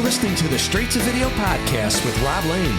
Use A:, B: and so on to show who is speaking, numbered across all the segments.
A: listening to the Straight to Video podcast with Rob Lane.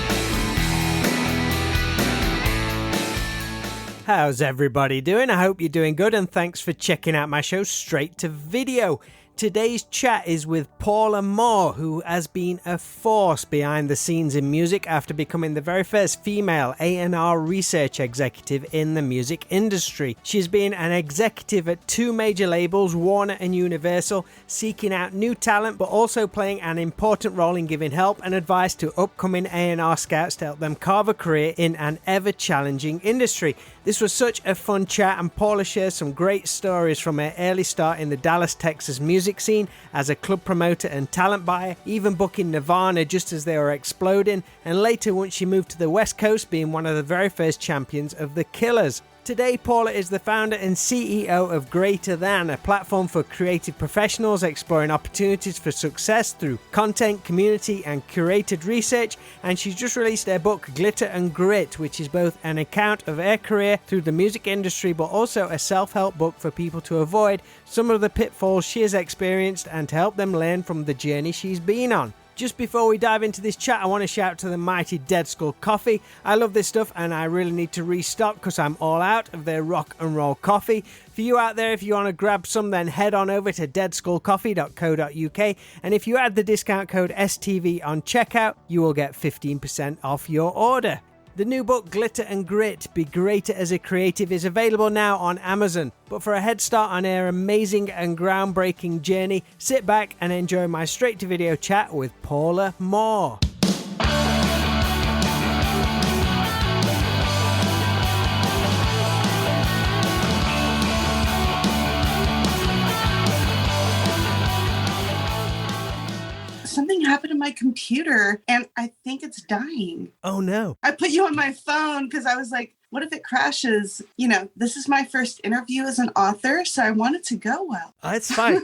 B: How's everybody doing? I hope you're doing good, and thanks for checking out my show Straight to Video. Today's chat is with Paula Moore, who has been a force behind the scenes in music after becoming the very first female A&R research executive in the music industry. She's been an executive at two major labels, Warner and Universal, seeking out new talent, but also playing an important role in giving help and advice to upcoming A&R scouts to help them carve a career in an ever-challenging industry. This was such a fun chat, and Paula shares some great stories from her early start in the Dallas, Texas music scene as a club promoter and talent buyer, even booking Nirvana just as they were exploding, and later once she moved to the West Coast being one of the very first champions of the Killers. Today, Paula is the founder and CEO of Greater Than, a platform for creative professionals exploring opportunities for success through content, community, and curated research. And she's just released her book, Glitter and Grit, which is both an account of her career through the music industry, but also a self-help book for people to avoid some of the pitfalls she has experienced and to help them learn from the journey she's been on. Just before we dive into this chat, I want to shout out to the mighty Dead Skull Coffee. I love this stuff and I really need to restock because I'm all out of their rock and roll coffee. For you out there, if you want to grab some, then head on over to deadskullcoffee.co.uk, and if you add the discount code STV on checkout, you will get 15% off your order. The new book, Glitter and Grit, Be Greater as a Creative, is available now on Amazon. But for a head start on our amazing and groundbreaking journey, sit back and enjoy my straight-to-video chat with Paula Moore.
C: Something happened to my computer and I think it's dying.
B: Oh no. I
C: put you on my phone because I was like, what if it crashes? You know, this is my first interview as an author, so I want it to go well.
B: Oh, it's fine.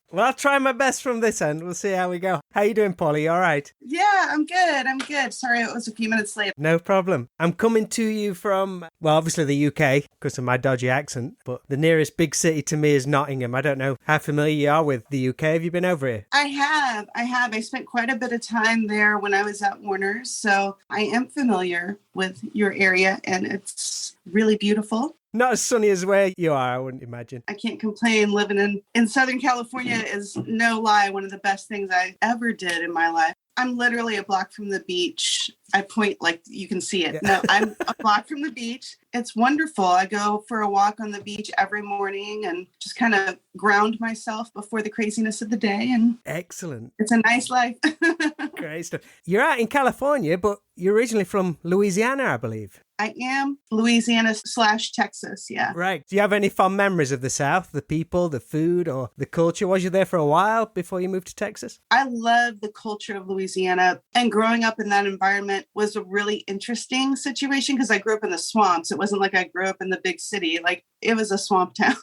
B: Well, I'll try my best from this end. We'll see how we go. How you doing, Polly? You all right?
C: Yeah, I'm good. Sorry it was a few minutes late.
B: No problem. I'm coming to you from, well, obviously the UK because of my dodgy accent, but the nearest big city to me is Nottingham. I don't know how familiar you are with the UK. Have you been over here?
C: I have. I spent quite a bit of time there when I was at Warner's, so I am familiar with your area and it's really beautiful.
B: Not as sunny as where you are, I wouldn't imagine.
C: I can't complain. Living in Southern California is, no lie, one of the best things I ever did in my life. I'm literally a block from the beach. I point like you can see it. Yeah. No, I'm a block from the beach. It's wonderful. I go for a walk on the beach every morning and just kind of ground myself before the craziness of the day. And
B: excellent.
C: It's a nice life.
B: Great stuff. You're out in California, but you're originally from Louisiana, I believe.
C: I am Louisiana/Texas, yeah.
B: Right. Do you have any fond memories of the South, the people, the food, or the culture? Was you there for a while before you moved to Texas?
C: I love the culture of Louisiana, and growing up in that environment was a really interesting situation because I grew up in the swamps. It wasn't like I grew up in the big city. Like, it was a swamp town.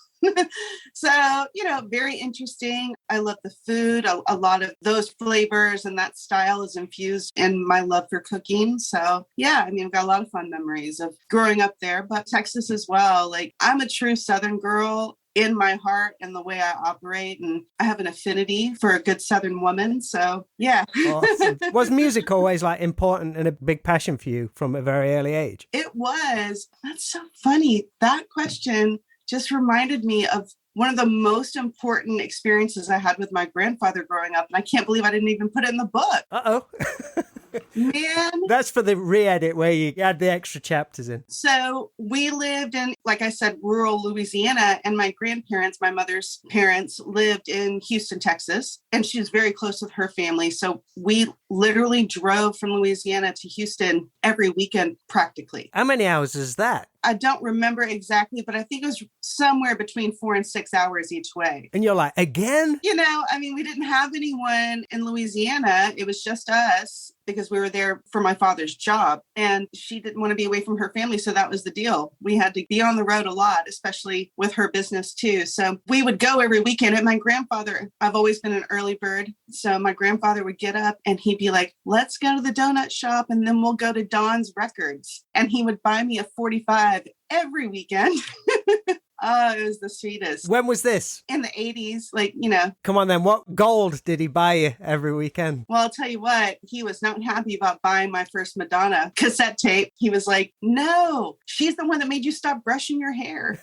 C: So, very interesting. I love the food. A lot of those flavors and that style is infused in my love for cooking. So, yeah, I've got a lot of fun memories of growing up there, but Texas as well. Like, I'm a true Southern girl in my heart and the way I operate, and I have an affinity for a good Southern woman. So, yeah.
B: Awesome. Was music always important and a big passion for you from a very early age?
C: It was. That's so funny. That question just reminded me of one of the most important experiences I had with my grandfather growing up. And I can't believe I didn't even put it in the book.
B: Uh-oh.
C: Man.
B: That's for the re-edit where you add the extra chapters in.
C: So we lived in, like I said, rural Louisiana, and my grandparents, my mother's parents, lived in Houston, Texas, and she was very close with her family. So we literally drove from Louisiana to Houston every weekend, practically.
B: How many hours is that?
C: I don't remember exactly, but I think it was somewhere between 4 and 6 hours each way.
B: And you're like, again?
C: We didn't have anyone in Louisiana. It was just us because we were there for my father's job, and she didn't want to be away from her family. So that was the deal. We had to be on the road a lot, especially with her business too. So we would go every weekend. And my grandfather, I've always been an early bird. So my grandfather would get up and he'd be like, let's go to the donut shop and then we'll go to Don's Records. And he would buy me a 45 every weekend. Oh, it was the sweetest.
B: When was this?
C: In the 80s,
B: Come on then, what gold did he buy you every weekend?
C: Well, I'll tell you what, he was not happy about buying my first Madonna cassette tape. He was like, no, she's the one that made you stop brushing your hair.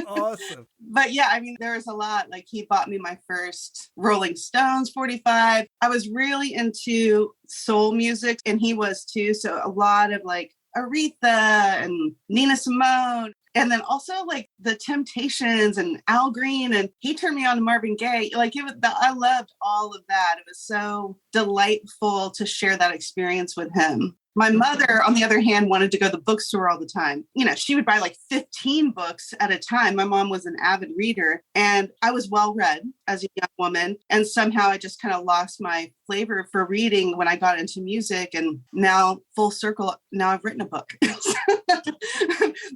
B: Awesome.
C: But yeah, I mean, there was a lot. Like he bought me my first Rolling Stones 45. I was really into soul music and he was too. So a lot of like Aretha and Nina Simone. And then also like the Temptations and Al Green, and he turned me on to Marvin Gaye. Like I loved all of that. It was so delightful to share that experience with him. My mother, on the other hand, wanted to go to the bookstore all the time. She would buy like 15 books at a time. My mom was an avid reader and I was well read as a young woman. And somehow I just kind of lost my flavor for reading when I got into music. And now full circle, now I've written a book.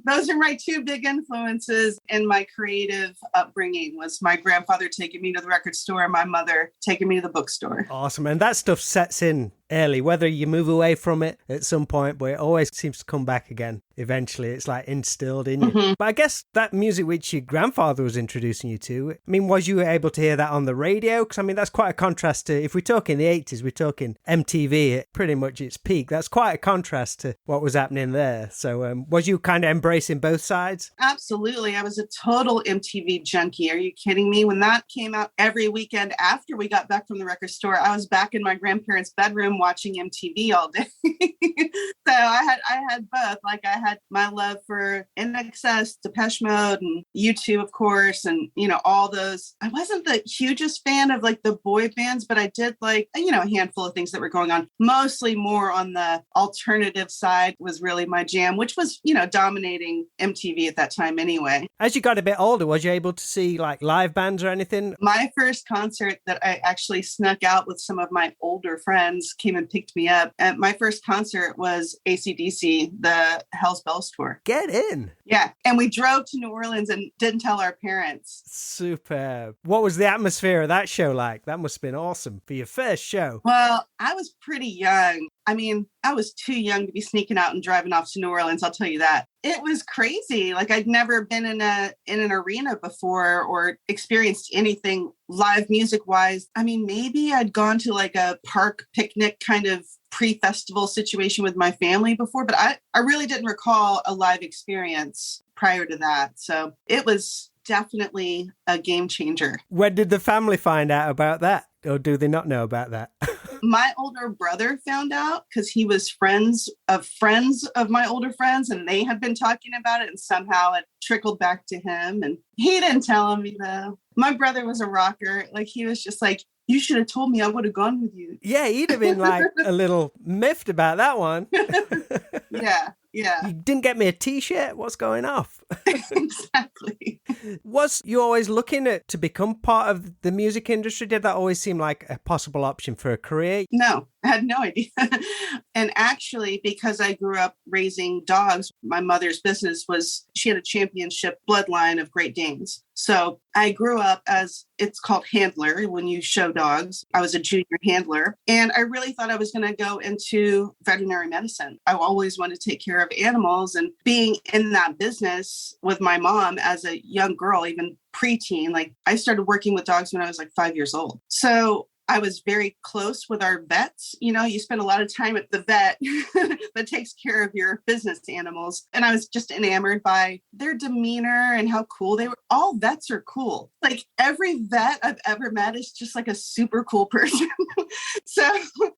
C: Those are my two big influences in my creative upbringing was my grandfather taking me to the record store and my mother taking me to the bookstore.
B: Awesome. And that stuff sets in early, whether you move away from it at some point, but it always seems to come back again. Eventually, it's like instilled in you. Mm-hmm. But I guess that music which your grandfather was introducing you to, I mean, was you able to hear that on the radio? Because I mean, that's quite a contrast to, if we talk in the 80s, we're talking MTV at pretty much its peak. That's quite a contrast to what was happening there. So was you kind of embracing both sides?
C: Absolutely. I was a total MTV junkie. Are you kidding me? When that came out every weekend after we got back from the record store, I was back in my grandparents' bedroom watching MTV all day. So I had both. Like I had my love for NXS, Depeche Mode, and U2, of course, and all those. I wasn't the hugest fan of like the boy bands, but I did like a handful of things that were going on. Mostly more on the alternative side was really my jam, which was dominating MTV at that time anyway.
B: As you got a bit older, was you able to see like live bands or anything?
C: My first concert that I actually snuck out with some of my older friends came and picked me up. And my first concert was AC/DC, the Hell's Bells tour.
B: Get in.
C: Yeah. And we drove to New Orleans and didn't tell our parents.
B: Superb. What was the atmosphere of that show like? That must have been awesome for your first show.
C: Well, I was pretty young. I mean, I was too young to be sneaking out and driving off to New Orleans, I'll tell you that. It was crazy. Like I'd never been in an arena before or experienced anything live music wise. I mean, maybe I'd gone to like a park picnic kind of pre-festival situation with my family before, but I really didn't recall a live experience prior to that. So it was definitely a game changer.
B: When did the family find out about that? Or do they not know about that?
C: My older brother found out because he was friends of my older friends, and they had been talking about it, and somehow it trickled back to him. And he didn't tell me though. My brother was a rocker. Like he was just like, you should have told me, I would have gone with you.
B: Yeah, he'd have been like a little miffed about that one.
C: Yeah.
B: You didn't get me a t-shirt? What's going off?
C: Exactly.
B: Was you always looking to become part of the music industry? Did that always seem like a possible option for a career?
C: No, I had no idea. And actually, because I grew up raising dogs, my mother's business she had a championship bloodline of Great Danes. So I grew up as, it's called handler when you show dogs. I was a junior handler, and I really thought I was going to go into veterinary medicine. I always wanted to take care of animals, and being in that business with my mom as a young girl, even preteen, like I started working with dogs when I was like 5 years old. So I was very close with our vets. You spend a lot of time at the vet that takes care of your business animals. And I was just enamored by their demeanor and how cool they were. All vets are cool. Like every vet I've ever met is just like a super cool person. So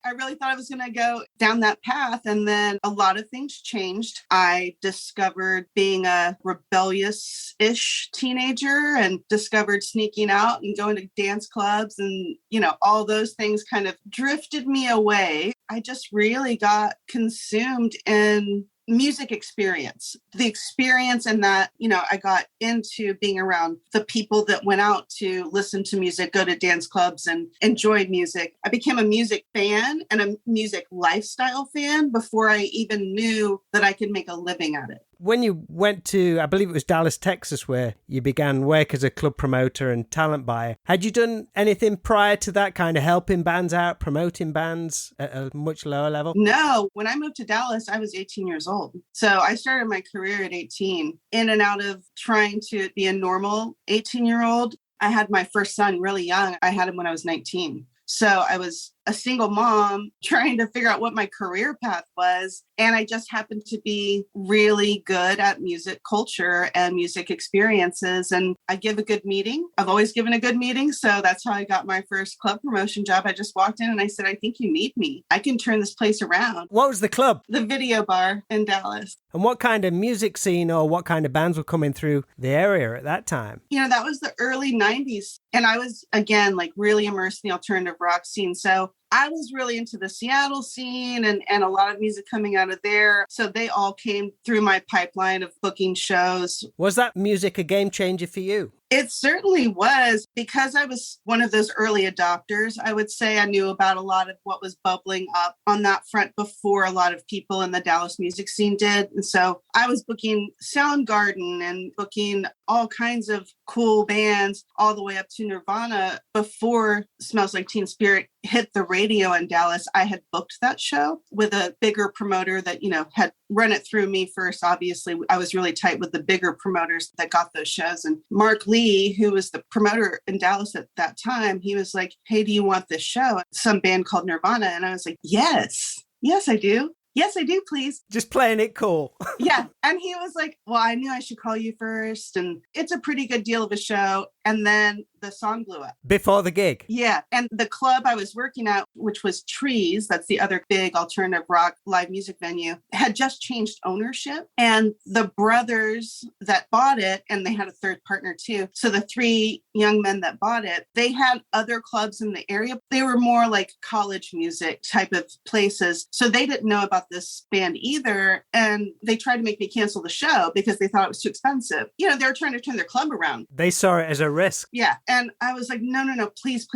C: I really thought I was going to go down that path. And then a lot of things changed. I discovered being a rebellious-ish teenager and discovered sneaking out and going to dance clubs and, all those things kind of drifted me away. I just really got consumed in music experience, the experience, and that, I got into being around the people that went out to listen to music, go to dance clubs and enjoy music. I became a music fan and a music lifestyle fan before I even knew that I could make a living at it.
B: When you went to, I believe it was Dallas, Texas, where you began work as a club promoter and talent buyer, had you done anything prior to that, kind of helping bands out, promoting bands at a much lower level?
C: No, when I moved to Dallas, I was 18 years old. So I started my career at 18, in and out of trying to be a normal 18-year-old. I had my first son really young. I had him when I was 19. So I was a single mom trying to figure out what my career path was. And I just happened to be really good at music culture and music experiences. And I give a good meeting. I've always given a good meeting. So that's how I got my first club promotion job. I just walked in and I said, I think you need me. I can turn this place around.
B: What was the club?
C: The Video Bar in Dallas.
B: And what kind of music scene or what kind of bands were coming through the area at that time?
C: You know, that was the early 90s. And I was, again, like really immersed in the alternative rock scene. So I was really into the Seattle scene and a lot of music coming out of there. So they all came through my pipeline of booking shows.
B: Was that music a game changer for you?
C: It certainly was, because I was one of those early adopters. I would say I knew about a lot of what was bubbling up on that front before a lot of people in the Dallas music scene did. And so I was booking Soundgarden and booking all kinds of cool bands all the way up to Nirvana before Smells Like Teen Spirit hit the radio in Dallas. I had booked that show with a bigger promoter that, you know, had run it through me first. Obviously, I was really tight with the bigger promoters that got those shows. And Mark Lee, who was the promoter in Dallas at that time, he was like, hey, do you want this show? Some band called Nirvana. And I was like, yes, I do. Yes, I do, please.
B: Just playing it cool.
C: Yeah. And he was like, well, I knew I should call you first. And it's a pretty good deal of a show. And then the song blew up.
B: Before the gig?
C: Yeah. And the club I was working at, which was Trees, that's the other big alternative rock live music venue, had just changed ownership. And the brothers that bought it, and they had a third partner too. So the three young men that bought it, they had other clubs in the area. They were more like college music type of places. So they didn't know about this band either. And they tried to make me cancel the show because they thought it was too expensive. You know, they were trying to turn their club around.
B: They saw it as a risk.
C: Yeah. And I was like, no, please,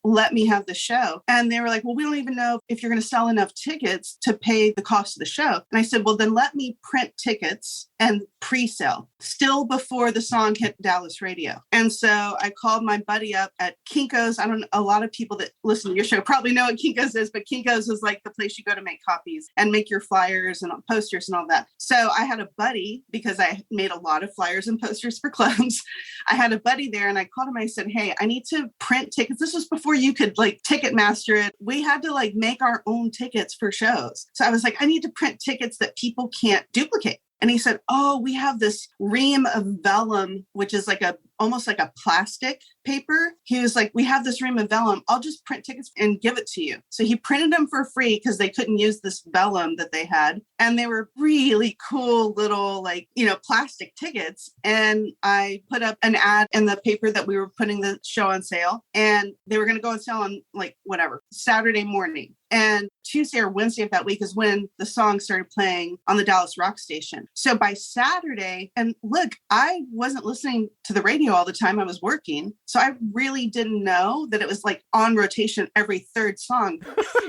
C: let me have the show. And they were like, well, we don't even know if you're going to sell enough tickets to pay the cost of the show. And I said, well, then let me print tickets and pre-sale still before the song hit Dallas radio. And so I called my buddy up at Kinko's. I don't know, a lot of people that listen to your show probably know what Kinko's is, but Kinko's is like the place you go to make copies and make your flyers and posters and all that. So I had a buddy, because I made a lot of flyers and posters for clubs. I had a buddy there and I called him. I said, hey, I need to print tickets. This was before you could like Ticketmaster it. We had to like make our own tickets for shows. So I was like, I need to print tickets that people can't duplicate. And he said, oh, we have this ream of vellum, which is like almost like a plastic paper. He was like, we have this ream of vellum. I'll just print tickets and give it to you. So he printed them for free because they couldn't use this vellum that they had. And they were really cool little like, you know, plastic tickets. And I put up an ad in the paper that we were putting the show on sale. And they were going to go on sale on like whatever, Saturday morning. And Tuesday or Wednesday of that week is when the song started playing on the Dallas rock station. So by Saturday, and look, I wasn't listening to the radio all the time. I was working. So I really didn't know that it was like on rotation every third song.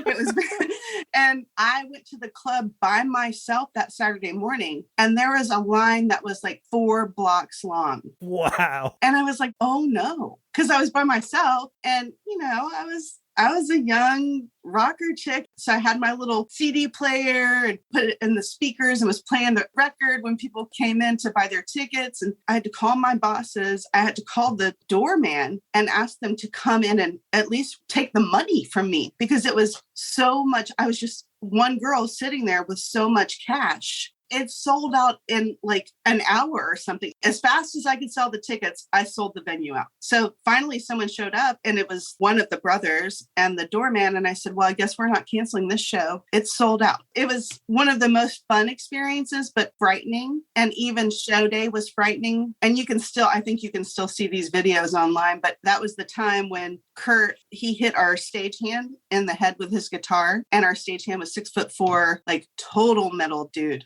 C: It was, and I went to the club by myself that Saturday morning. And there was a line that was like 4 blocks long.
B: Wow.
C: And I was like, oh no, because I was by myself. And, you know, I was a young rocker chick. So I had my little CD player and put it in the speakers and was playing the record when people came in to buy their tickets. And I had to call my bosses. I had to call the doorman and ask them to come in and at least take the money from me because it was so much. I was just one girl sitting there with so much cash. It sold out in like an hour or something. As fast as I could sell the tickets, I sold the venue out. So finally someone showed up and it was one of the brothers and the doorman. And I said, well, I guess we're not canceling this show. It's sold out. It was one of the most fun experiences, but frightening. And even show day was frightening. And I think you can still see these videos online, but that was the time when Kurt, he hit our stagehand in the head with his guitar. And our stagehand was 6'4", like total metal dude.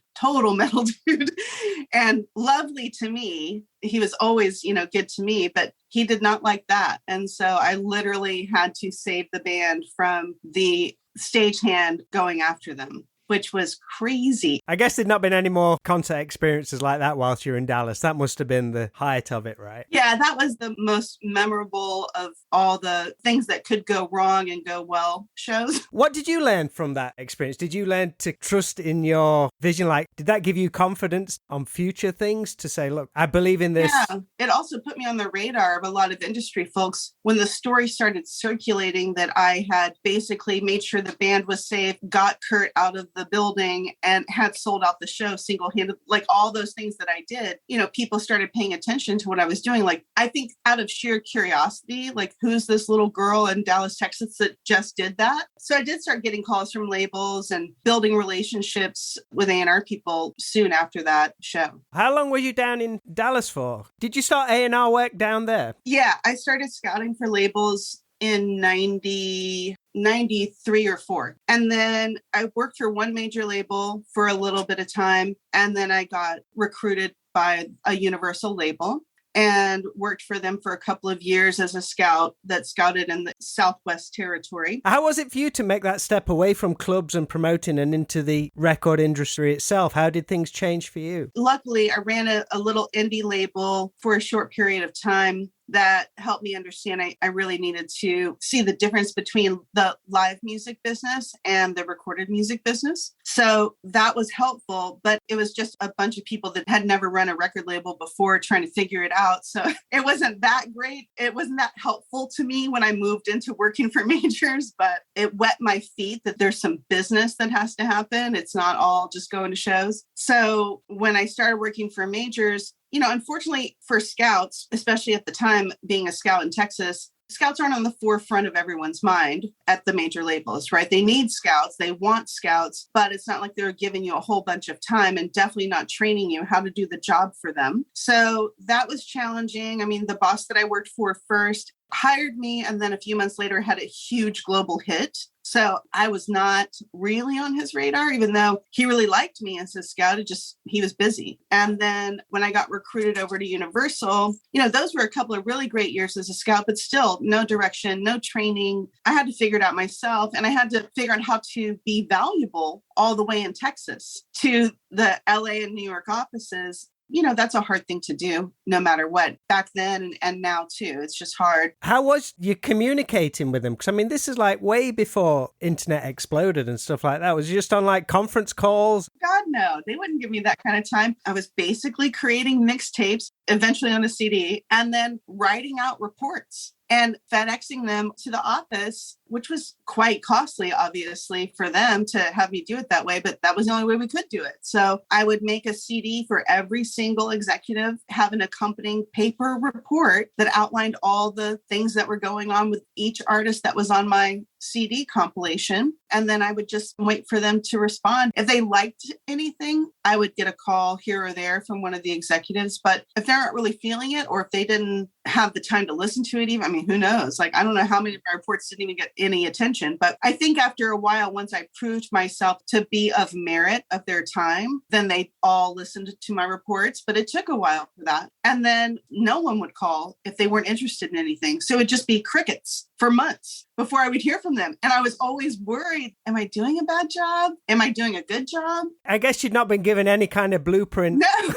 C: And lovely to me. He was always, you know, good to me, but he did not like that. And so I literally had to save the band from the stagehand going after them which was crazy.
B: I guess there'd not been any more concert experiences like that whilst you were in Dallas. That must have been the height of it, right?
C: Yeah, that was the most memorable of all the things that could go wrong and go well shows.
B: What did you learn from that experience? Did you learn to trust in your vision? Like, did that give you confidence on future things to say, look, I believe in this?
C: Yeah, it also put me on the radar of a lot of industry folks when the story started circulating that I had basically made sure the band was safe, got Kurt out of the building, and had sold out the show single-handed, like all those things that I did. People started paying attention to what I was doing. Like, I think out of sheer curiosity, like, who's this little girl in Dallas, Texas that just did that? So I did start getting calls from labels and building relationships with A&R people soon after that show.
B: How long were you down in Dallas for? Did you start A&R work down there?
C: Yeah, I started scouting for labels in 93 or 4. And then I worked for one major label for a little bit of time. And then I got recruited by a Universal label and worked for them for a couple of years as a scout that scouted in the Southwest territory.
B: How was it for you to make that step away from clubs and promoting and into the record industry itself? How did things change for you?
C: Luckily, I ran a little indie label for a short period of time that helped me understand I really needed to see the difference between the live music business and the recorded music business. So that was helpful, but it was just a bunch of people that had never run a record label before trying to figure it out. So it wasn't that great. It wasn't that helpful to me when I moved into working for majors, but it wet my feet that there's some business that has to happen. It's not all just going to shows. So when I started working for majors, unfortunately for scouts, especially at the time being a scout in Texas, scouts aren't on the forefront of everyone's mind at the major labels, right? They need scouts, they want scouts, but it's not like they're giving you a whole bunch of time and definitely not training you how to do the job for them. So that was challenging. I mean, the boss that I worked for first hired me and then a few months later had a huge global hit. So I was not really on his radar, even though he really liked me as a scout. He was busy. And then when I got recruited over to Universal, those were a couple of really great years as a scout, but still no direction, no training. I had to figure it out myself. And I had to figure out how to be valuable all the way in Texas to the LA and New York offices. That's a hard thing to do no matter what back then and now too. It's just hard.
B: How was you communicating with them? Because I mean, this is like way before internet exploded and stuff like that. Was you just on like conference calls?
C: God, no, they wouldn't give me that kind of time. I was basically creating mixtapes, eventually on a CD, and then writing out reports and FedExing them to the office, which was quite costly, obviously, for them to have me do it that way. But that was the only way we could do it. So I would make a CD for every single executive, have an accompanying paper report that outlined all the things that were going on with each artist that was on my CD compilation. And then I would just wait for them to respond. If they liked anything, I would get a call here or there from one of the executives. But if they aren't really feeling it, or if they didn't have the time to listen to it even, I mean, who knows? Like, I don't know how many of my reports didn't even get any attention. But I think after a while, once I proved myself to be of merit of their time, then they all listened to my reports. But it took a while for that. And then no one would call if they weren't interested in anything. So it'd just be crickets for months before I would hear from them. And I was always worried, am I doing a bad job? Am I doing a good job?
B: I guess you'd not been given any kind of blueprint.
C: No.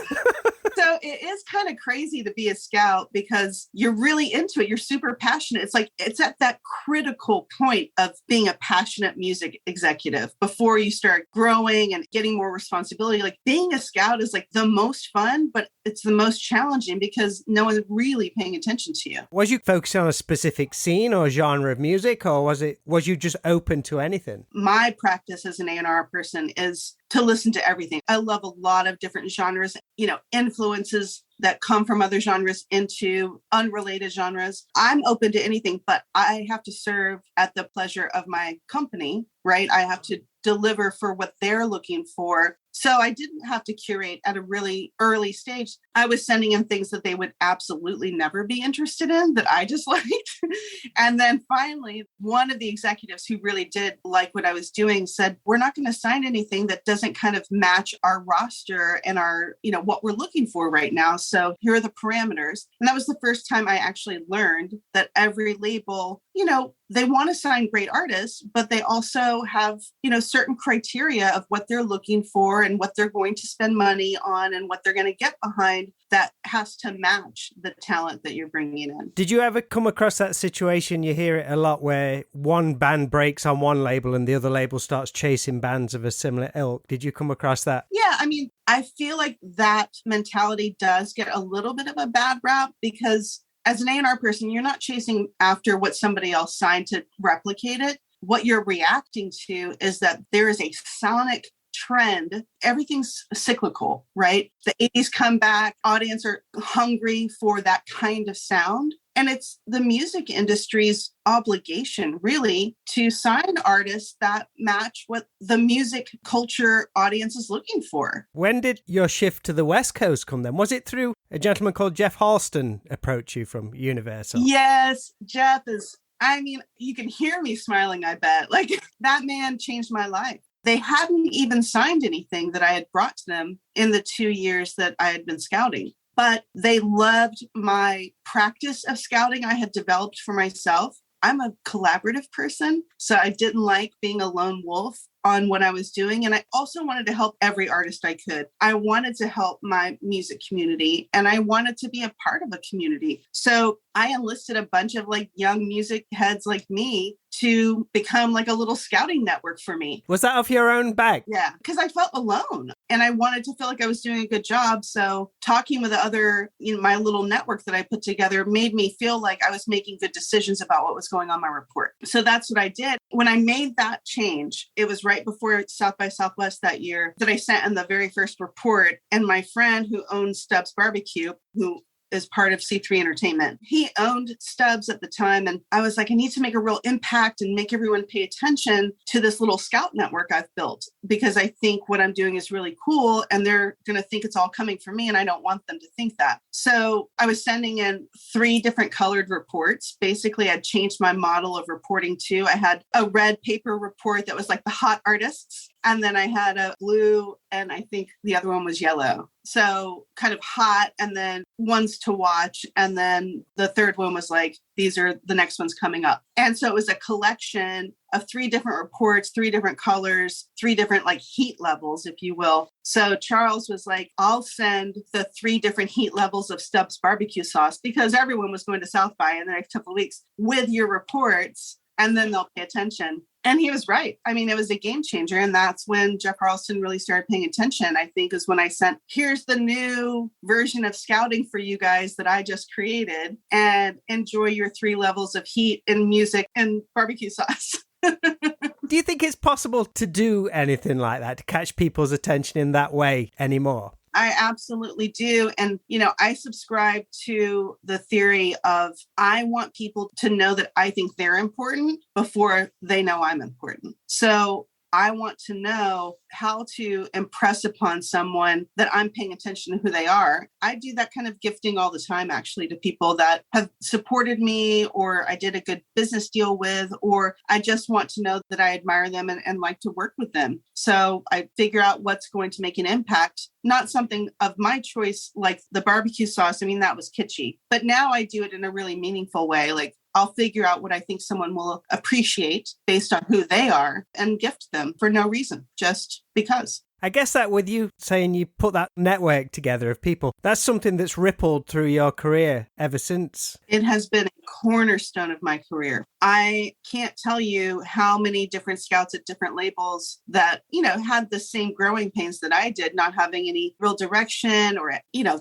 C: So it is kind of crazy to be a scout because you're really into it. You're super passionate. It's like, it's at that critical point of being a passionate music executive before you start growing and getting more responsibility. Like, being a scout is like the most fun, but it's the most challenging because no one's really paying attention to you.
B: Was you focusing on a specific scene or genre of music, or was you just open to anything?
C: My practice as an A&R person is to listen to everything. I love a lot of different genres, influences that come from other genres into unrelated genres. I'm open to anything, but I have to serve at the pleasure of my company, right? I have to deliver for what they're looking for. So I didn't have to curate at a really early stage. I was sending in things that they would absolutely never be interested in that I just liked. And then finally, one of the executives who really did like what I was doing said, we're not going to sign anything that doesn't kind of match our roster and our, what we're looking for right now. So here are the parameters. And that was the first time I actually learned that every label, they want to sign great artists, but they also have, certain criteria of what they're looking for and what they're going to spend money on and what they're going to get behind that has to match the talent that you're bringing in.
B: Did you ever come across that situation? You hear it a lot where one band breaks on one label and the other label starts chasing bands of a similar ilk. Did you come across that?
C: Yeah, I feel like that mentality does get a little bit of a bad rap because as an A&R person, you're not chasing after what somebody else signed to replicate it. What you're reacting to is that there is a sonic trend. Everything's cyclical, right? The 80s come back, audience are hungry for that kind of sound. And it's the music industry's obligation, really, to sign artists that match what the music culture audience is looking for.
B: When did your shift to the West Coast come then? Was it through a gentleman called Jeff Halston approach you from Universal?
C: Yes, Jeff is, you can hear me smiling, I bet. Like, that man changed my life. They hadn't even signed anything that I had brought to them in the 2 years that I had been scouting. But they loved my practice of scouting I had developed for myself. I'm a collaborative person, so I didn't like being a lone wolf on what I was doing. And I also wanted to help every artist I could. I wanted to help my music community and I wanted to be a part of a community. So I enlisted a bunch of young music heads like me to become like a little scouting network for me.
B: Was that off your own back?
C: Yeah, because I felt alone and I wanted to feel like I was doing a good job. So talking with the other, my little network that I put together made me feel like I was making good decisions about what was going on my report. So that's what I did. When I made that change, it was right before South by Southwest that year that I sent in the very first report. And my friend who owns Stubbs Barbecue, who is part of C3 Entertainment. He owned Stubbs at the time. And I was like, I need to make a real impact and make everyone pay attention to this little scout network I've built, because I think what I'm doing is really cool and they're going to think it's all coming from me. And I don't want them to think that. So I was sending in 3 different colored reports. Basically, I'd changed my model of reporting too. I had a red paper report that was like the hot artists. And then I had a blue, and I think the other one was yellow. So kind of hot, and then ones to watch. And then the third one was like, these are the next ones coming up. And so it was a collection of 3 different reports, 3 different colors, 3 different heat levels, if you will. So Charles was like, I'll send the 3 different heat levels of Stubbs barbecue sauce, because everyone was going to South by in the next couple of weeks, with your reports, and then they'll pay attention. And he was right. It was a game changer. And that's when Jeff Carlson really started paying attention, I think, is when I sent, here's the new version of scouting for you guys that I just created, and enjoy your 3 levels of heat in music and barbecue sauce.
B: Do you think it's possible to do anything like that, to catch people's attention in that way anymore?
C: I absolutely do. And, I subscribe to the theory of I want people to know that I think they're important before they know I'm important. So I want to know how to impress upon someone that I'm paying attention to who they are. I do that kind of gifting all the time, actually, to people that have supported me, or I did a good business deal with, or I just want to know that I admire them and like to work with them. So I figure out what's going to make an impact, not something of my choice, like the barbecue sauce. That was kitschy, but now I do it in a really meaningful way. I'll figure out what I think someone will appreciate based on who they are and gift them for no reason, just because.
B: I guess that with you saying you put that network together of people, that's something that's rippled through your career ever since.
C: It has been a cornerstone of my career. I can't tell you how many different scouts at different labels that, had the same growing pains that I did, not having any real direction or,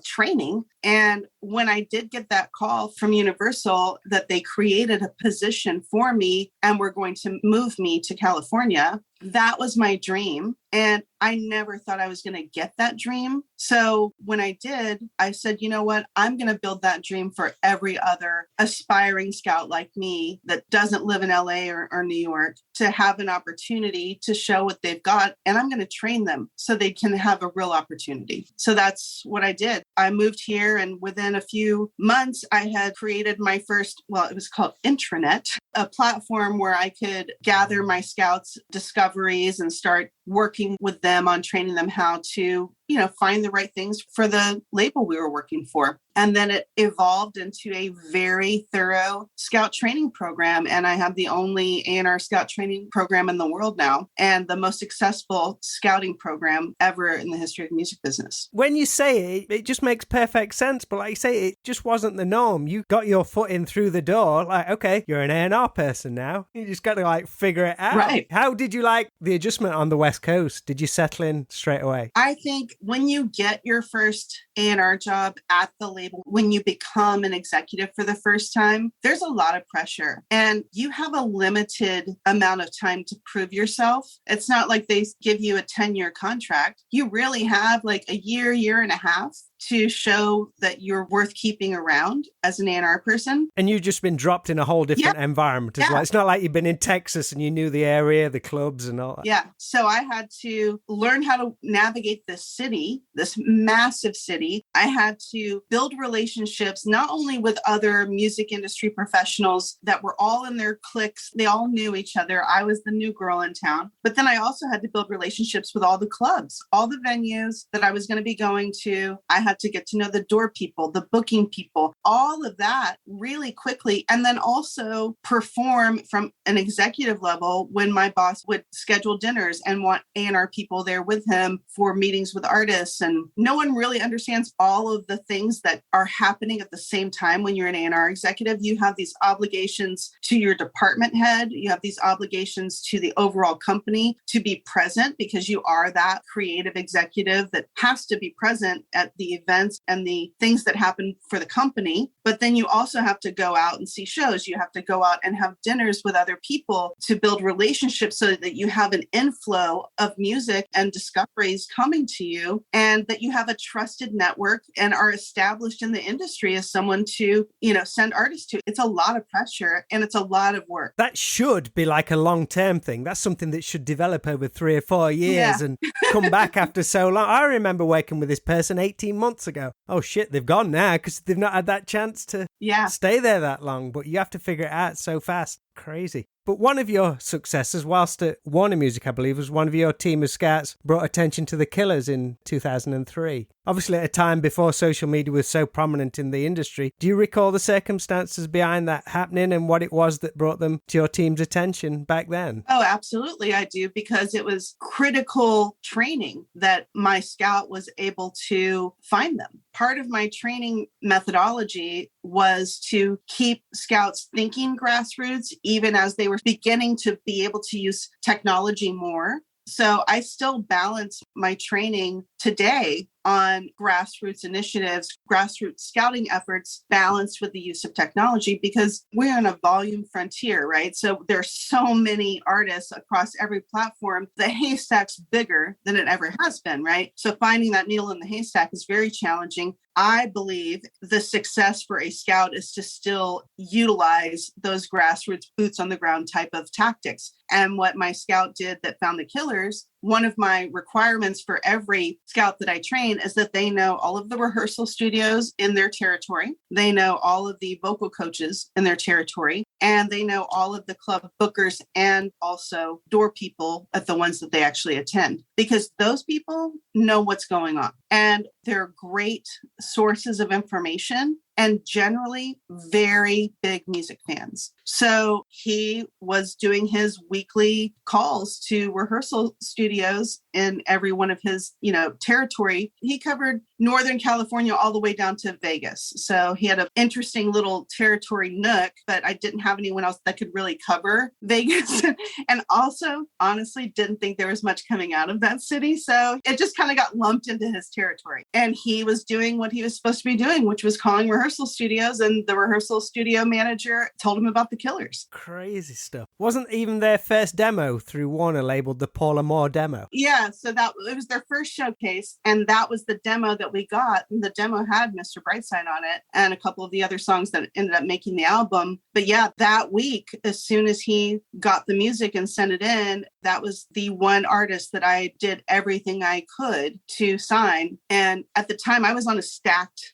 C: training. And when I did get that call from Universal that they created a position for me and were going to move me to California, that was my dream. And I never thought I was going to get that dream. So when I did, I said, you know what? I'm going to build that dream for every other aspiring scout like me that doesn't live in LA or New York, to have an opportunity to show what they've got. And I'm going to train them so they can have a real opportunity. So that's what I did. I moved here, and within a few months, I had created my first, well, it was called intranet, a platform where I could gather my scouts' discoveries and start working with them on training them how to, find the right things for the label we were working for. And then it evolved into a very thorough scout training program. And I have the only A&R scout training program in the world now, and the most successful scouting program ever in the history of the music business.
B: When you say it, it just makes perfect sense. But like you say, it just wasn't the norm. You got your foot in through the door. Like, okay, you're an A&R person now. You just got to figure it out.
C: Right.
B: How did you like the adjustment on the West Coast? Did you settle in straight away?
C: I think when you get your first A&R job at the label, when you become an executive for the first time, there's a lot of pressure, and you have a limited amount of time to prove yourself. It's not like they give you a 10-year contract. You really have a year and a half to show that you're worth keeping around as an A&R person.
B: And you've just been dropped in a whole different environment as well. It's not like you've been in Texas and you knew the area, the clubs and all that.
C: Yeah. So I had to learn how to navigate this city, this massive city. I had to build relationships, not only with other music industry professionals that were all in their cliques. They all knew each other. I was the new girl in town. But then I also had to build relationships with all the clubs, all the venues that I was going to be going to. I had to get to know the door people, the booking people, all of that really quickly. And then also perform from an executive level when my boss would schedule dinners and want A&R people there with him for meetings with artists. And no one really understands all of the things that are happening at the same time when you're an A&R executive. You have these obligations to your department head. You have these obligations to the overall company to be present, because you are that creative executive that has to be present at the events and the things that happen for the company. But then you also have to go out and see shows. You have to go out and have dinners with other people to build relationships so that you have an inflow of music and discoveries coming to you, and that you have a trusted network and are established in the industry as someone to, send artists to. It's a lot of pressure and it's a lot of work.
B: That should be like a long-term thing. That's something that should develop over 3 or 4 years and come back after so long. I remember working with this person 18 months ago. Oh shit, they've gone now because they've not had that chance to stay there that long. But you have to figure it out so fast. Crazy. But one of your successes, whilst at Warner Music, I believe, was one of your team of scouts brought attention to the Killers in 2003. Obviously, at a time before social media was so prominent in the industry, do you recall the circumstances behind that happening and what it was that brought them to your team's attention back then?
C: Oh, absolutely, I do, because it was critical training that my scout was able to find them. Part of my training methodology was to keep scouts thinking grassroots, even as they were beginning to be able to use technology more. So I still balance my training today on grassroots initiatives, grassroots scouting efforts balanced with the use of technology, because we're in a volume frontier, right? So there's so many artists across every platform. The haystack's bigger than it ever has been, right? So finding that needle in the haystack is very challenging. I believe the success for a scout is to still utilize those grassroots boots on the ground type of tactics. And what my scout did that found the Killers, one of my requirements for every scout that I train is that they know all of the rehearsal studios in their territory. They know all of the vocal coaches in their territory, and they know all of the club bookers and also door people at the ones that they actually attend, because those people know what's going on and they're great sources of information and generally very big music fans. So he was doing his weekly calls to rehearsal studios in every one of his, territory. He covered Northern California all the way down to Vegas. So he had an interesting little territory nook, but I didn't have anyone else that could really cover Vegas. And also, honestly, didn't think there was much coming out of that city. So it just kind of got lumped into his territory. And he was doing what he was supposed to be doing, which was calling rehearsal studios. And the rehearsal studio manager told him about the Killers.
B: Crazy stuff. Wasn't even their first demo through Warner labeled the Paula Moore demo?
C: Yeah, so it was their first showcase, and that was the demo that we got. And the demo had Mr. Brightside on it and a couple of the other songs that ended up making the album. But yeah, that week, as soon as he got the music and sent it in, that was the one artist that I did everything I could to sign. And at the time, I was on a stacked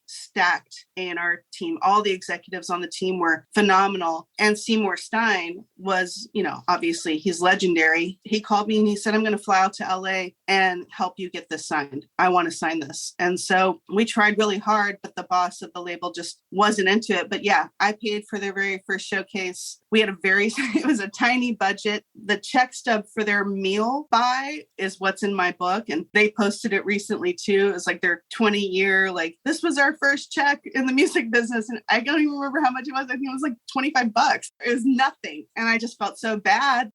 C: A&R team. All the executives on the team were phenomenal. And Seymour Stein was, obviously he's legendary. He called me and he said, I'm going to fly out to LA and help you get this signed. I want to sign this. And so we tried really hard, but the boss of the label just wasn't into it. But yeah, I paid for their very first showcase. We had it was a tiny budget. The check stub for their meal buy is what's in my book. And they posted it recently too. It's like their 20-year, this was our first check in the music business. And I don't even remember how much it was. I think it was like $25. It was nothing. And I just felt so bad,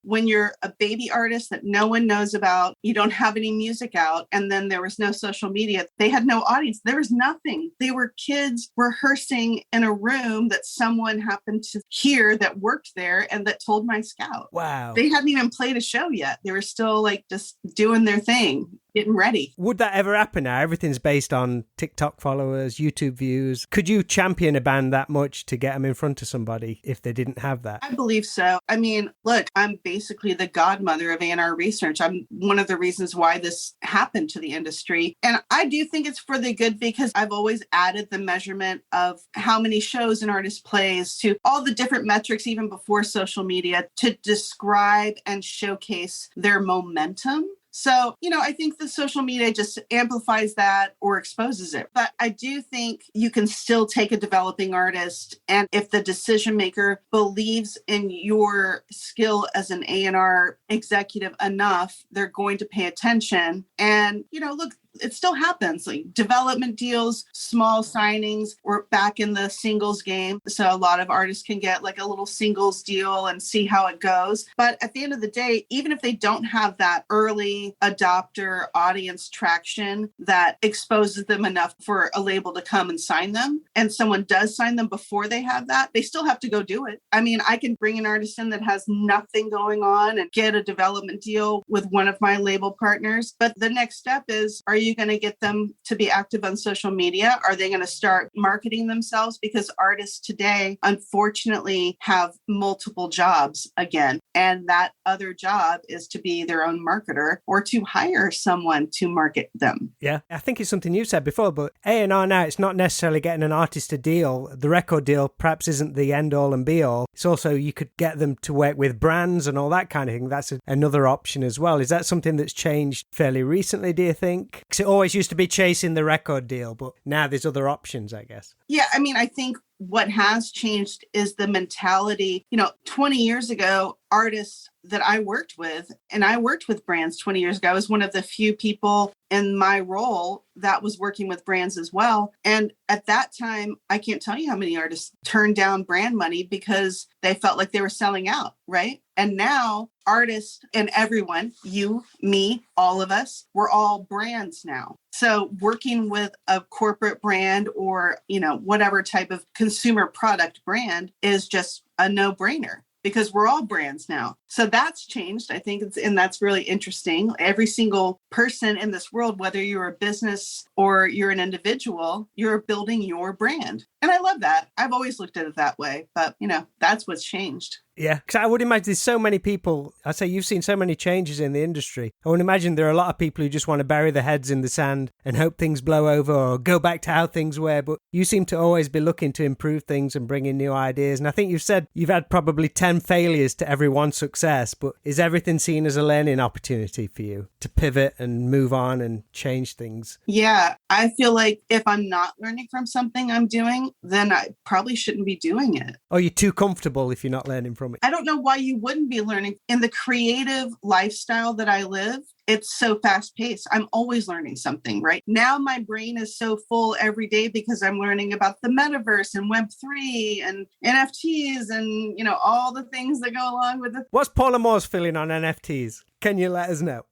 C: when you're a baby artist that no one knows about, you don't have any music out. And then there was no social media. They had no audience. There was nothing. They were kids rehearsing in a room that someone happened to hear that worked there and that told my scout.
B: Wow.
C: They hadn't even played a show yet. They were still just doing their thing, getting ready.
B: Would that ever happen now? Everything's based on TikTok followers, YouTube views. Could you champion a band that much to get them in front of somebody if they didn't have that?
C: I believe so. I mean, look, I'm basically the godmother of A&R research. I'm one of the reasons why this happened to the industry. And I do think it's for the good because I've always added the measurement of how many shows an artist plays to all the different metrics, even before social media, to describe and showcase their momentum. So, I think the social media just amplifies that or exposes it. But I do think you can still take a developing artist. And if the decision maker believes in your skill as an A&R executive enough, they're going to pay attention. And, look, it still happens, like development deals, small signings. We're back in the singles game. So a lot of artists can get like a little singles deal and see how it goes. But at the end of the day, even if they don't have that early adopter audience traction that exposes them enough for a label to come and sign them, and someone does sign them before they have that, they still have to go do it. I mean, I can bring an artist in that has nothing going on and get a development deal with one of my label partners. But the next step is, are you going to get them to be active on social media? Are they going to start marketing themselves? Because artists today, unfortunately, have multiple jobs again. And that other job is to be their own marketer or to hire someone to market them.
B: Yeah, I think it's something you said before, but A&R now, it's not necessarily getting an artist a deal. The record deal perhaps isn't the end all and be all. It's also you could get them to work with brands and all that kind of thing. That's another option as well. Is that something that's changed fairly recently, do you think? Because it always used to be chasing the record deal, but now there's other options, I guess.
C: Yeah, I mean, I think what has changed is the mentality. 20 years ago, artists that I worked with, and I worked with brands 20 years ago. I was one of the few people in my role that was working with brands as well. And at that time, I can't tell you how many artists turned down brand money because they felt like they were selling out, right? And now artists and everyone, you, me, all of us, we're all brands now. So working with a corporate brand or, whatever type of consumer product brand is just a no-brainer, because we're all brands now. So that's changed, I think, and that's really interesting. Every single person in this world, whether you're a business or you're an individual, you're building your brand. And I love that. I've always looked at it that way, but that's what's changed.
B: Yeah, because I would imagine there's so many people. I say you've seen so many changes in the industry. I would imagine there are a lot of people who just want to bury their heads in the sand and hope things blow over or go back to how things were. But you seem to always be looking to improve things and bring in new ideas. And I think you've said you've had probably 10 failures to every one success. But is everything seen as a learning opportunity for you to pivot and move on and change things?
C: Yeah, I feel like if I'm not learning from something I'm doing, then I probably shouldn't be doing it.
B: Or you're too comfortable if you're not learning from it.
C: I don't know why you wouldn't be learning. In the creative lifestyle that I live, it's so fast paced. I'm always learning something, right? Now my brain is so full every day because I'm learning about the metaverse and Web3 and NFTs and, all the things that go along with it.
B: What's Paula Moore's feeling on NFTs? Can you let us know?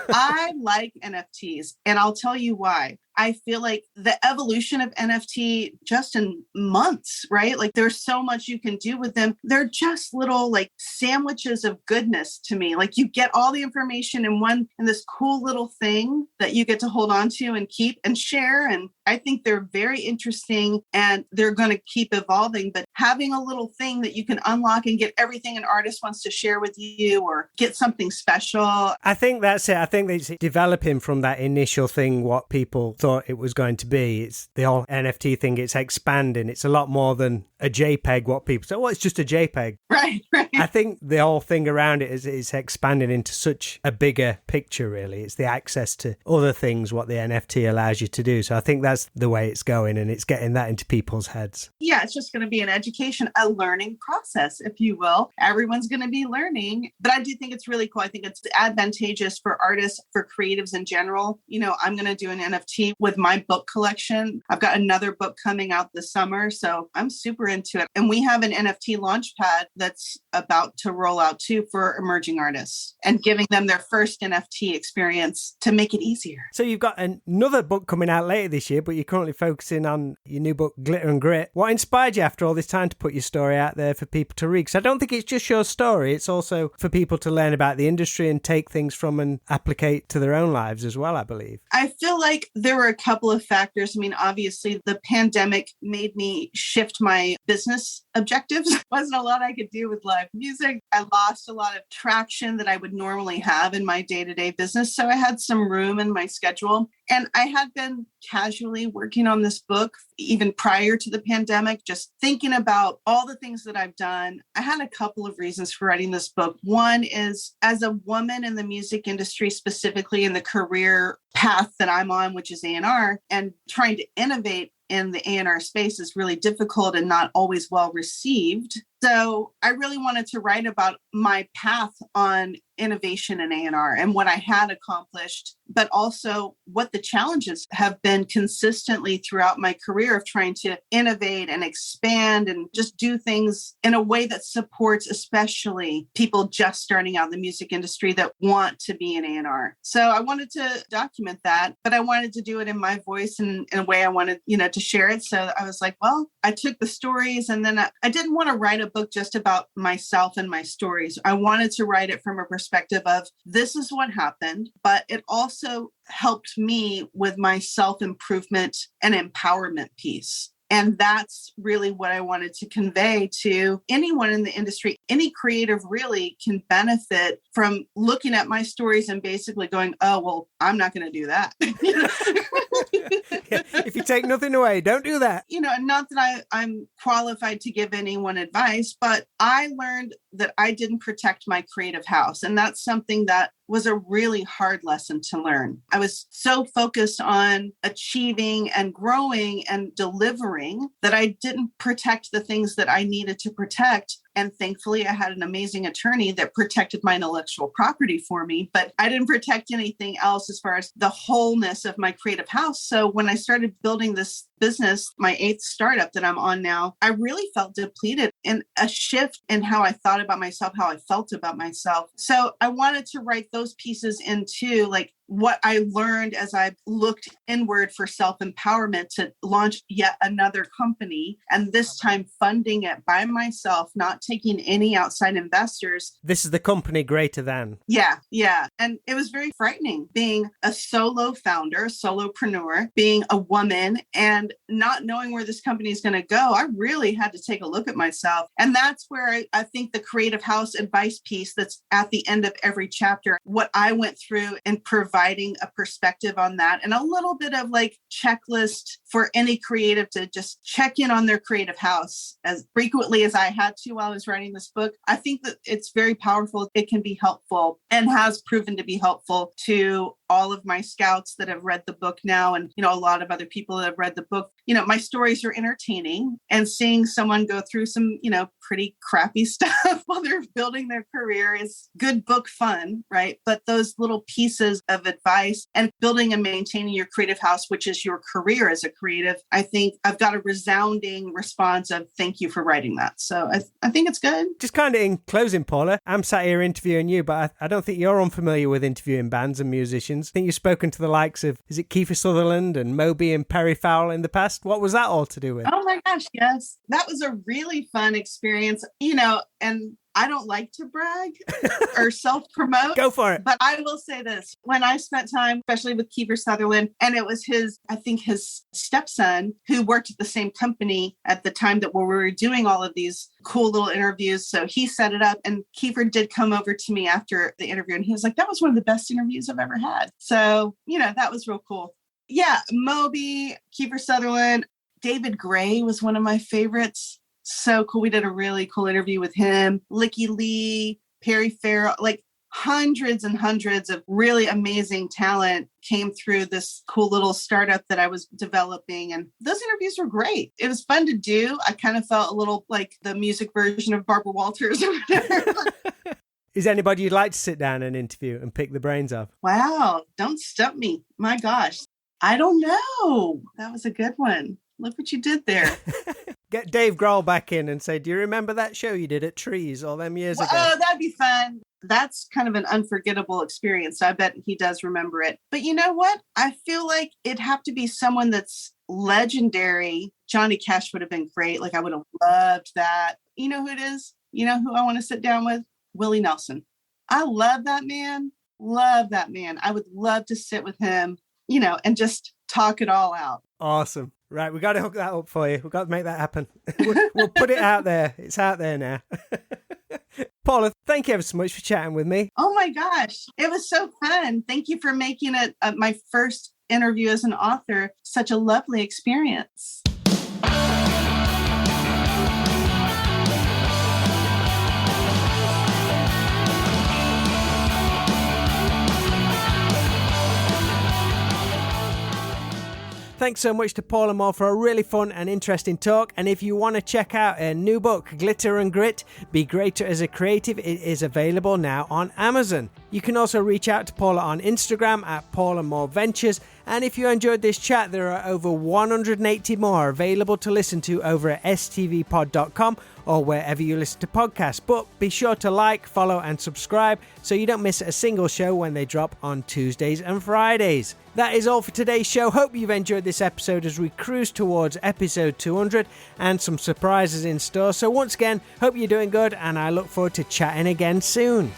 C: I like NFTs, and I'll tell you why. I feel like the evolution of NFT just in months, right? Like there's so much you can do with them. They're just little like sandwiches of goodness to me. Like you get all the information in this cool little thing that you get to hold on to and keep and share. And I think they're very interesting and they're going to keep evolving. But having a little thing that you can unlock and get everything an artist wants to share with you or get something special.
B: I think that's it. I think it's developing from that initial thing, what people thought it was going to be. It's the whole NFT thing. It's expanding. It's a lot more than a JPEG. What people say, well, it's just a JPEG.
C: Right.
B: I think the whole thing around it is expanding into such a bigger picture, really. It's the access to other things, what the NFT allows you to do. So I think that's the way it's going, and it's getting that into people's heads.
C: Yeah, it's just going to be an education, a learning process, if you will. Everyone's going to be learning. But I do think it's really cool. I think it's advantageous for artists, for creatives in general. You know, I'm going to do an NFT with my book collection. I've got another book coming out this summer, so I'm super into it. And we have an NFT launch pad that's about to roll out too for emerging artists and giving them their first NFT experience to make it easier.
B: So you've got another book coming out later this year, but you're currently focusing on your new book, Glitter and Grit. What inspired you after all this time to put your story out there for people to read? Because I don't think it's just your story. It's also for people to learn about the industry and take things from and applicate to their own lives as well, I believe.
C: I feel like there were a couple of factors. I mean, obviously, the pandemic made me shift my business objectives. Wasn't a lot I could do with live music. I lost a lot of traction that I would normally have in my day-to-day business. So I had some room in my schedule. And I had been casually working on this book even prior to the pandemic, just thinking about all the things that I've done. I had a couple of reasons for writing this book. One is, as a woman in the music industry, specifically in the career path that I'm on, which is A&R, and trying to innovate in the A&R space is really difficult and not always well received. So I really wanted to write about my path on innovation in A&R and what I had accomplished, but also what the challenges have been consistently throughout my career of trying to innovate and expand and just do things in a way that supports especially people just starting out in the music industry that want to be in A&R. So I wanted to document that, but I wanted to do it in my voice and in a way I wanted, to share it. So I was like, well, I took the stories and then I didn't want to write a book just about myself and my stories. I wanted to write it from a perspective of this is what happened, but it also helped me with my self-improvement and empowerment piece. And that's really what I wanted to convey to anyone in the industry. Any creative really can benefit from looking at my stories and basically going, oh, well, I'm not going to do that.
B: Yeah, if you take nothing away, don't do that.
C: And not that I'm qualified to give anyone advice, but I learned that I didn't protect my creative house. And that's something that was a really hard lesson to learn. I was so focused on achieving and growing and delivering that I didn't protect the things that I needed to protect. And thankfully, I had an amazing attorney that protected my intellectual property for me, but I didn't protect anything else as far as the wholeness of my creative house. So when I started building this business, my 8th startup that I'm on now, I really felt depleted and a shift in how I thought about myself, how I felt about myself. So I wanted to write those pieces into like what I learned as I looked inward for self-empowerment to launch yet another company, and this time funding it by myself, not taking any outside investors.
B: This is the company Greater Than.
C: Yeah. And it was very frightening being a solo founder, solopreneur, being a woman, and not knowing where this company is going to go. I really had to take a look at myself. And that's where I think the Creative House advice piece that's at the end of every chapter, what I went through and providing a perspective on that and a little bit of like checklist for any creative to just check in on their creative house as frequently as I had to while I was writing this book. I think that it's very powerful. It can be helpful and has proven to be helpful to all of my scouts that have read the book now, and, a lot of other people that have read the book, my stories are entertaining, and seeing someone go through some, pretty crappy stuff while they're building their career is good book fun, right? But those little pieces of advice and building and maintaining your creative house, which is your career as a creative, I think I've got a resounding response of thank you for writing that. So I think it's good.
B: Just kind of in closing, Paula, I'm sat here interviewing you, but I don't think you're unfamiliar with interviewing bands and musicians. I think you've spoken to the likes of, is it Kiefer Sutherland and Moby and Perry Farrell in the past? What was that all to do with?
C: Oh my gosh, yes. That was a really fun experience, and I don't like to brag or self-promote.
B: Go for it.
C: But I will say this. When I spent time, especially with Kiefer Sutherland, and it was his stepson who worked at the same company at the time that we were doing all of these cool little interviews. So he set it up, and Kiefer did come over to me after the interview, and he was like, that was one of the best interviews I've ever had. So, that was real cool. Yeah, Moby, Kiefer Sutherland, David Gray was one of my favorites. So cool. We did a really cool interview with him. Licky Lee, Perry Farrell, like hundreds and hundreds of really amazing talent came through this cool little startup that I was developing. And those interviews were great. It was fun to do. I kind of felt a little like the music version of Barbara Walters or whatever.
B: Is anybody you'd like to sit down and interview and pick the brains of?
C: Wow. Don't stump me. My gosh. I don't know. That was a good one. Look what you did there.
B: Get Dave Grohl back in and say, do you remember that show you did at Trees all them years ago?
C: Oh, that'd be fun. That's kind of an unforgettable experience. I bet he does remember it. But you know what? I feel like it'd have to be someone that's legendary. Johnny Cash would have been great. Like I would have loved that. You know who it is? You know who I want to sit down with? Willie Nelson. I love that man. Love that man. I would love to sit with him, and just talk it all out.
B: Awesome. Right, we got to hook that up for you. We've got to make that happen. We'll put it out there. It's out there now. Paula, thank you ever so much for chatting with me.
C: Oh my gosh, it was so fun. Thank you for making it my first interview as an author such a lovely experience.
B: Thanks so much to Paula Moore for a really fun and interesting talk. And if you want to check out her new book, Glitter and Grit, Be Greater as a Creative, it is available now on Amazon. You can also reach out to Paula on Instagram at Paula Moore Ventures. And if you enjoyed this chat, there are over 180 more available to listen to over at stvpod.com or wherever you listen to podcasts. But be sure to like, follow and subscribe so you don't miss a single show when they drop on Tuesdays and Fridays. That is all for today's show. Hope you've enjoyed this episode as we cruise towards episode 200 and some surprises in store. So once again, hope you're doing good and I look forward to chatting again soon.